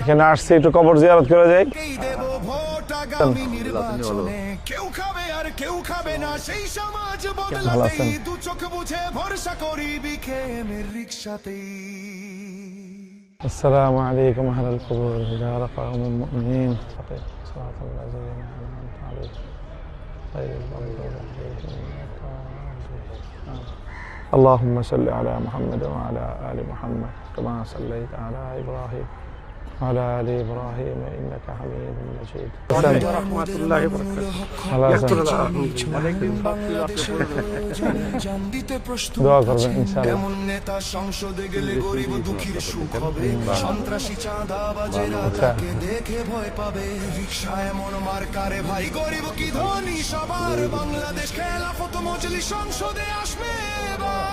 এখানে আসছি একটু কবর জিয়ারত করে যাই। কেউ খাবে আর কেউ খাবে না, সেই সমাজ ভালো বদলাতেই আছেন? দু চোখ বুঝে ভরসা করি বিখেমের রিকশাতেই। السلام عليكم أهل القبور دار قوم المؤمنين صراط الذين أنعمت عليهم غير المغضوب عليهم ولا الضالين. اللهم صل على محمد وعلى آل محمد كما صليت على إبراهيم وعلى آل إبراهيم إنك حميد مجيد. ورحمة الله وبركاته. দোয়া করবেন ইনশাআল্লাহ। কেমন নেতা সংসদে গেলে গরিব দুঃখীর সুখ হবে, সন্ত্রাসী চাঁদাবাজেরা তাকে দেখে ভয় পাবে। রিকশা এমন মার্কারে ভাই, গরিব কি ধনী সবার, বাংলাদেশ খেলাফত মজলিস সংসদে আসবে এবার।